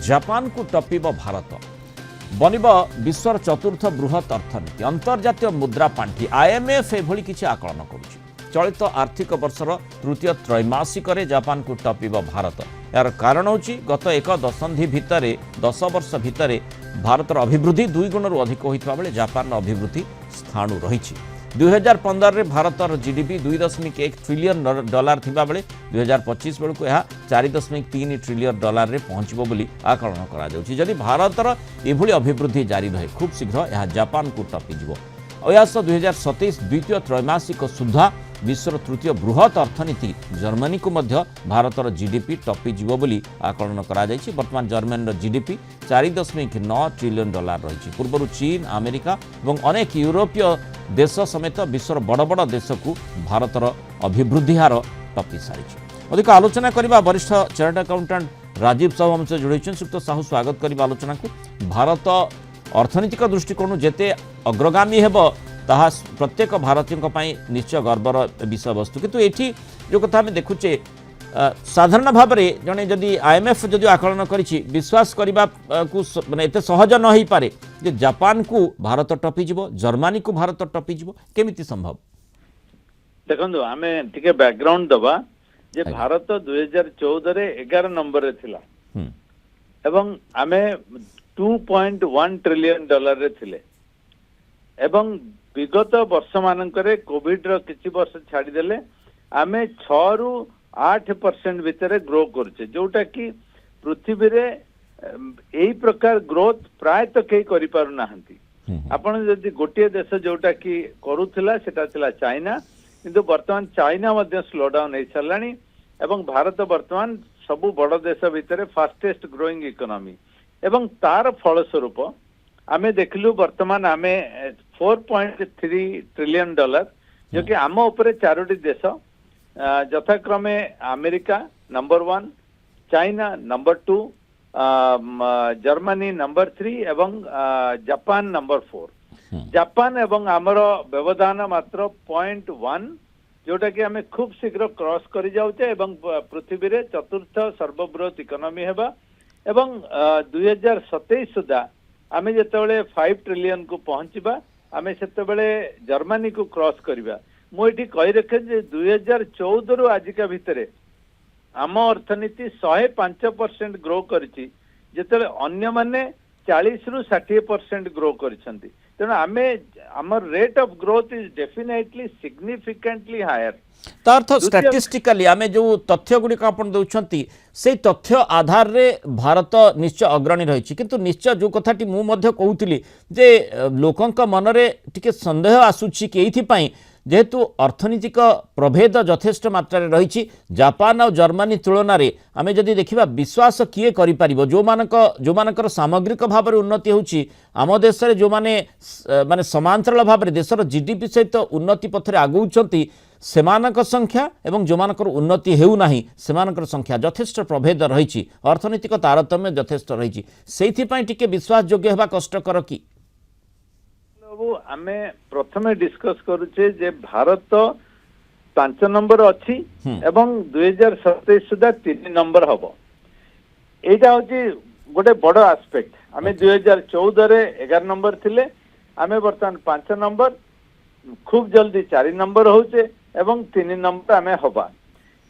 Japan को टपिब भारत बनिब विश्वर चतुर्थ बृहत अर्थनीति अंतर्जातीय मुद्रा पांठी आईएमएफ एभली किछि आकलन करुछि। चलित आर्थिक वर्षर तृतीय त्रैमासिक जापान को टपिब भारत। यार कारण होछि गत एक दशंधि भितर 10 वर्ष भितर भारतर अभिवृद्धि 2 गुणरू अधिक होइतबा बेले जापान अभिवृद्धि स्थाणु रहिछि। 2015 रे भारतर जीडीपी 2.1 ट्रिलियन डॉलर थिबा बेले 2025 बेलू यह 4.3 ट्रिलियन डॉलर रे पहुंचबो बोली आकलन करा जाउछि। जदि भारतर एभली अभिवृद्धि जारी रहे खूब शीघ्र यह जापान को टपि जिवो। अयास 2027 द्वितीय त्रैमासिक सुधा विश्वर तृतीय बृहत अर्थनीति जर्मनी को मध्य भारतर जीडीपी टपि जिवो बोली आकलन करा जाइछि। वर्तमान जर्मनी जीडीपी 4.9 ट्रिलियन डॉलर रही। पूर्व चीन अमेरिका और अनेक यूरोपीय देश समेत विश्वर बड़ बड़ देश को भारतर अभिवृद्धि हार टपि सारी। अधिक आलोचना करबा वरिष्ठ चार्टर्ड अकाउंटेंट राजीव साहू हमसे जोड़ी। श्रीयुक्त साहू स्वागत करबा आलोचना को। भारत अर्थनीतिक दृष्टिकोण जेते अग्रगामी हेबो ताहा प्रत्येक भारतीयों पई निश्चय गर्वर विषय वस्तु, किंतु एठी जो कथा आम देखुचे साधारण भाव में जड़े जदि आईएमएफ जदि आकलन करिछि विश्वास करबा को माने एते सहज न होई पारे जे जापान को भारत टपि जिवो, जर्मनी को भारत टपि जिवो, केमिति संभव? देखो आम टिके बैकग्राउंड दबा जे भारत 2014 रे 11 नंबर रे थिला एवं आमे 2.1 ट्रिलियन डॉलर रे थिले एवं विगत वर्ष मानकरे कोविड रो किछि वर्ष छाड़ी देले आमे 6 रु 8% भितर ग्रो करछे, जोटा कि पृथ्वी रे एई प्रकार ग्रोथ प्राय तो कई करि पारु नाहंती। आपण जदि गोटे देश जोटा कि करूथिला सेटा थिला चाइना, किंतु वर्तमान चाइना मध्ये स्लो डाउन हो साराणी एवं भारत वर्तमान सबु बड़ देश भितर फास्टेस्ट ग्रोइंग इकोनॉमी एवं तार फलस्वरूप आमे देखलु वर्तमान आमे 4.3 ट्रिलियन डॉलर जो कि आम उपरे 4टी देश यथाक्रमे America number 1, China number 2, Germany number 3 एवं जापान नंबर 4। जापान एवं आमर व्यवधान मात्र 0.1 जोटा कि आमे खूब शीघ्र क्रॉस करि जाउचे एवं पृथ्वी रे चतुर्थ सर्वबृहत इकोनॉमी हेबा एवं 2027 सुधा आमे जेतेबेले 5 ट्रिलियन को पहुंचबा आमे सेतेबेले जर्मनी को क्रॉस करिबा। मु एठी कहि रखे जे 2014 रु आजिका भितरे आम अर्थनीति 105% ग्रो करिछि जेतेबेले अन्य माने 40 रु 60% ग्रो करिसंती। तेणु आमे आमर rate of growth is definitely significantly higher. तार्थ स्टैटिस्टिकली आमे जो तथ्य गुड़िक आपण दउछंती से तथ्य आधार रे भारत निश्चय अग्रणी रही, किंतु निश्चय जो कथाटी मु मध्य कहूतिली जे लोकंक मनरे टिके संदेह आसुछि कि एथि पई जेहेतु अर्थनीतिक प्रभेद यथेष्ट मात्रा रही। जापान और जर्मनी तुलन में आम जदि देखा विश्वास किए करिपारिबो जो मानकर सामग्रिक भाव में उन्नति होउछि आम देश में जो माने समांतराल भाव में देशर जीडीपी सहित उन्नति पथरे आगौछंती सेमानक संख्या एवं जो मानकर उन्नति हेउ नाही सेमानकर संख्या यथेष्ट प्रभेद रही। अर्थनीतिक तारतम्य यथेष्ट रही। सेइथि पई टिके विश्वास योग्य हेबा कष्टकर कि आमे प्रथमे डिस्कस करूचे जे भारत 5 नंबर अच्छी एवं 2027 सुधा 3 नंबर हबो। एटा होची गोटे बड़ एस्पेक्ट। आमे 2014 रे 11 नंबर थिले आमे वर्तमान 5 नंबर खूब जल्दी 4 नंबर होचे एवं 3 नंबर आमे हबा।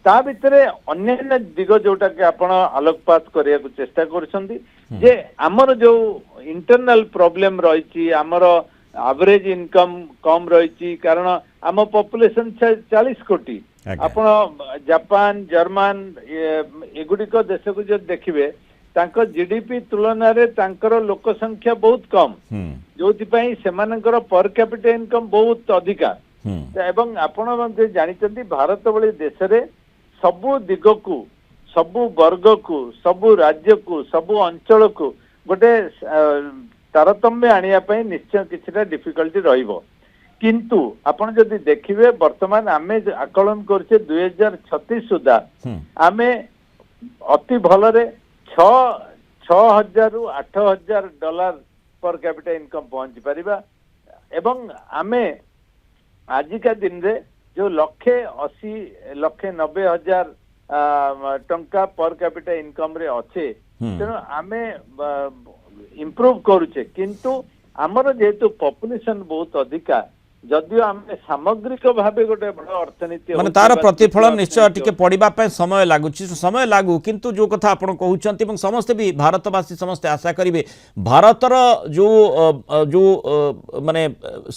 ता भितरे अन्य दिग जोटा कि आपण आलोकपात करिया को चेष्टा करछंती जे हमर जो इंटरनल प्रॉब्लम रहिछि हमर एवरेज इनकम कम रही कारण आम पॉपुलेशन 40 कोटी। आपण जापान जर्मन एगुड़िक देश को जो देखिए तांको जीडीपी तुलन रे तांकर लोक संख्या बहुत कम जो सेमानकर पर कैपिटा इनकम बहुत अधिका एवं आपण जानिचंती भारत भली देश रे सबु दिग को सबु वर्ग को सबु राज्य को सबु अंचल को गोटे तारतम्य आनिया पई निश्चय किछटा डिफिकल्टी रहिबो। किंतु आपण जदि देखिबे वर्तमान आमे आकलन करछे 2036 सुधा आमे अति भलरे 6000 रु 8000 डॉलर पर कैपिटा इनकम पहुंची परिबा एवं आमे आजिका दिन रे जो 1,80,90,000 टंका पर कैपिटा इनकम रे अच्छे ତେଣୁ ଆମେ ଇମ୍ପ୍ରୁଭ କରୁଛେ କିନ୍ତୁ ଆମର ଯେହେତୁ ପପୁଲେସନ ବହୁତ ଅଧିକା ଯଦିଓ ଆମେ ସାମଗ୍ରିକ ଭାବେ ଗୋଟେ ବଡ଼ ଅର୍ଥନୀତି ମାନେ ହଉଛି ତାର ବା ପ୍ରତିଫଳ ତୃତୀୟ ନିଶ୍ଚୟ ଅର୍ଥନୀତି ଟିକେ ପଡ଼ିବା ପାଇଁ ସମୟ ଲାଗୁଛି ସମୟ लागू किंतु जो कथा आपण कहउछंती এবং समस्ते भी भारतवासी समस्ते आशा करिवे भारतर जो जो माने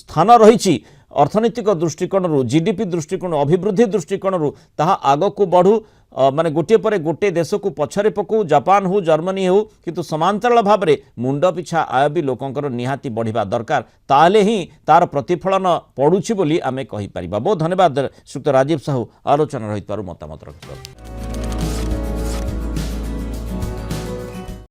स्थान रही अर्थनैतिक दृष्टिकोण जीडीपी दृष्टिकोण अभिवृद्धि दृष्टिकोण ताहा आग को बढ़ू माने गोटे पर गोटे देश को पछरे पकू जापान हो जर्मनी हो किंतु समांतराल भाव में मुंड पिछा आय भी लोकंकर निहाती बढ़िबा दरकार ताले ही तार प्रतिफलन पड़ुछि बोली आमे कहि परिबा। बहुत धन्यवाद श्रीयुक्त राजीव साहू आलोचना रहितबारु मतामत रखिबारु।